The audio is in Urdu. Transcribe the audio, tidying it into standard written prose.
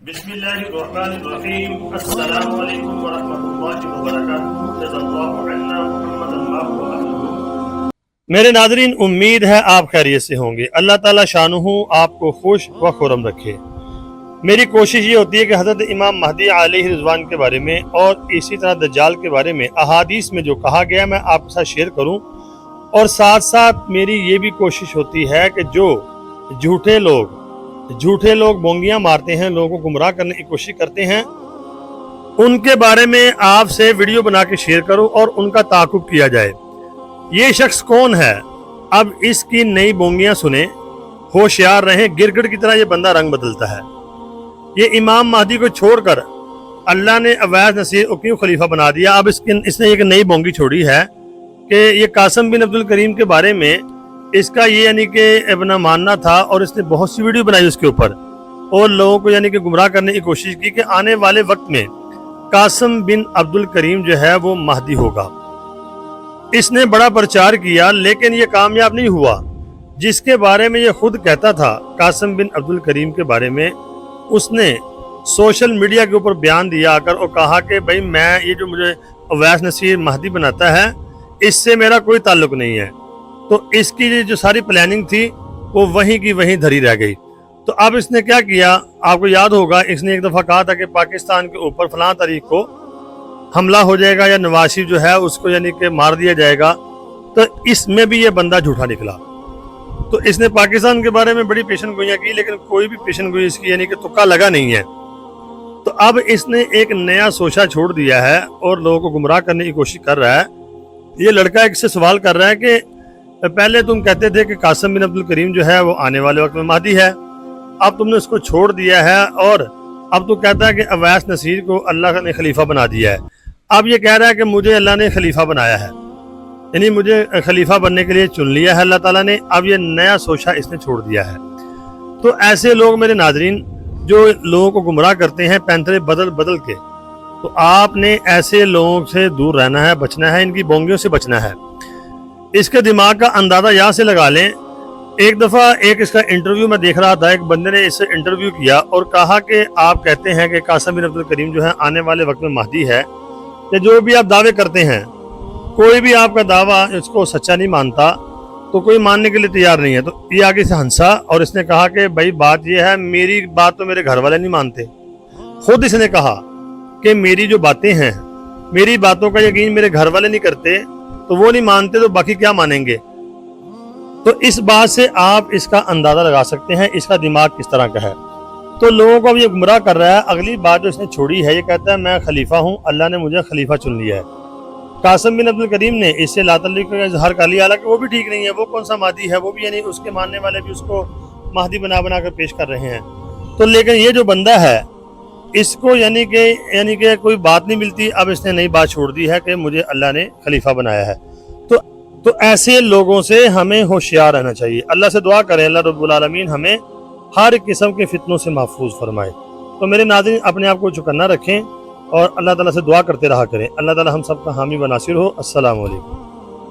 بسم اللہ الرحمن الرحیم السلام علیکم ورحمۃ اللہ وبرکاتہ جزا اللہ عنا محمد اللہ وآلہ۔ میرے ناظرین، امید ہے آپ خیریت سے ہوں گے۔ اللہ تعالیٰ شانہ آپ کو خوش و خرم رکھے۔ میری کوشش یہ ہوتی ہے کہ حضرت امام مہدی علیہ رضوان کے بارے میں اور اسی طرح دجال کے بارے میں احادیث میں جو کہا گیا میں آپ کے ساتھ شیئر کروں، اور ساتھ ساتھ میری یہ بھی کوشش ہوتی ہے کہ جو جھوٹے لوگ بونگیاں مارتے ہیں، لوگوں کو گمراہ کرنے کی کوشش کرتے ہیں، ان کے بارے میں آپ سے ویڈیو بنا کے شیئر کروں اور ان کا تعاقب کیا جائے۔ یہ شخص کون ہے؟ اب اس کی نئی بونگیاں سنیں، ہوشیار رہیں۔ گرگٹ کی طرح یہ بندہ رنگ بدلتا ہے۔ یہ امام مہدی کو چھوڑ کر اللہ نے اویس نصیر کو کیوں خلیفہ بنا دیا؟ اب اس نے ایک نئی بونگی چھوڑی ہے کہ یہ قاسم بن عبد الکریم کے بارے میں اس کا یہ یعنی کہ اپنا ماننا تھا، اور اس نے بہت سی ویڈیو بنائی اس کے اوپر، اور لوگوں کو یعنی کہ گمراہ کرنے کی کوشش کی کہ آنے والے وقت میں قاسم بن عبد الکریم جو ہے وہ مہدی ہوگا۔ اس نے بڑا پرچار کیا، لیکن یہ کامیاب نہیں ہوا۔ جس کے بارے میں یہ خود کہتا تھا، قاسم بن عبد الکریم کے بارے میں، اس نے سوشل میڈیا کے اوپر بیان دیا آ کر اور کہا کہ بھائی میں یہ جو مجھے اویس نصیر مہدی بناتا ہے، اس سے میرا کوئی تعلق نہیں ہے۔ تو اس کی جو ساری پلاننگ تھی وہ وہیں کی وہیں دھری رہ گئی۔ تو اب اس نے کیا کیا؟ آپ کو یاد ہوگا، اس نے ایک دفعہ کہا تھا کہ پاکستان کے اوپر فلاں تاریخ کو حملہ ہو جائے گا، یا نواز شریف جو ہے اس کو یعنی کہ مار دیا جائے گا۔ تو اس میں بھی یہ بندہ جھوٹا نکلا۔ تو اس نے پاکستان کے بارے میں بڑی پیشن گوئیاں کی، لیکن کوئی بھی پیشن گوئی اس کی یعنی کہ تکا لگا نہیں ہے۔ تو اب اس نے ایک نیا سوچا چھوڑ دیا ہے اور لوگوں کو گمراہ کرنے کی کوشش کر رہا ہے۔ یہ لڑکا ایک سے سوال کر رہا ہے کہ پہلے تم کہتے تھے کہ قاسم بن عبد الکریم جو ہے وہ آنے والے وقت میں مہدی ہے، اب تم نے اس کو چھوڑ دیا ہے، اور اب تو کہتا ہے کہ اویس نصیر کو اللہ نے خلیفہ بنا دیا ہے۔ اب یہ کہہ رہا ہے کہ مجھے اللہ نے خلیفہ بنایا ہے، یعنی مجھے خلیفہ بننے کے لیے چن لیا ہے اللہ تعالیٰ نے۔ اب یہ نیا سوچا اس نے چھوڑ دیا ہے۔ تو ایسے لوگ میرے ناظرین جو لوگوں کو گمراہ کرتے ہیں پینترے بدل بدل کے، تو آپ نے ایسے لوگوں سے دور رہنا ہے، بچنا ہے، ان کی بونگیوں سے بچنا ہے۔ اس کے دماغ کا اندازہ یہاں سے لگا لیں۔ ایک دفعہ ایک اس کا انٹرویو میں دیکھ رہا تھا، ایک بندے نے اس سے انٹرویو کیا اور کہا کہ آپ کہتے ہیں کہ قاسم بن عبد الکریم جو ہے آنے والے وقت میں مہدی ہے، کہ جو بھی آپ دعوے کرتے ہیں، کوئی بھی آپ کا دعویٰ اس کو سچا نہیں مانتا، تو کوئی ماننے کے لیے تیار نہیں ہے۔ تو یہ آگے سے ہنسا اور اس نے کہا کہ بھائی بات یہ ہے، میری بات تو میرے گھر والے نہیں مانتے۔ خود اس نے کہا کہ میری جو باتیں ہیں، میری باتوں کا یقین میرے گھر والے نہیں کرتے، تو وہ نہیں مانتے تو باقی کیا مانیں گے؟ تو اس بات سے آپ اس کا اندازہ لگا سکتے ہیں اس کا دماغ کس طرح کا ہے۔ تو لوگوں کو اب یہ گمراہ کر رہا ہے۔ اگلی بات جو اس نے چھوڑی ہے، یہ کہتا ہے میں خلیفہ ہوں، اللہ نے مجھے خلیفہ چن لیا ہے۔ قاسم بن عبد الکریم نے اس سے لا تعلق کا اظہار کر لیا، حالانکہ وہ بھی ٹھیک نہیں ہے، وہ کون سا مہدی ہے؟ وہ بھی یعنی اس کے ماننے والے بھی اس کو مہدی بنا بنا کر پیش کر رہے ہیں۔ تو لیکن یہ جو بندہ ہے، اس کو یعنی کہ کوئی بات نہیں ملتی۔ اب اس نے نئی بات چھوڑ دی ہے کہ مجھے اللہ نے خلیفہ بنایا ہے۔ تو ایسے لوگوں سے ہمیں ہوشیار رہنا چاہیے۔ اللہ سے دعا کریں اللہ رب العالمین ہمیں ہر قسم کے فتنوں سے محفوظ فرمائے۔ تو میرے ناظرین، اپنے آپ کو چوکنا رکھیں اور اللہ تعالیٰ سے دعا کرتے رہا کریں۔ اللہ تعالیٰ ہم سب کا حامی و ناصر ہو۔ السلام علیکم۔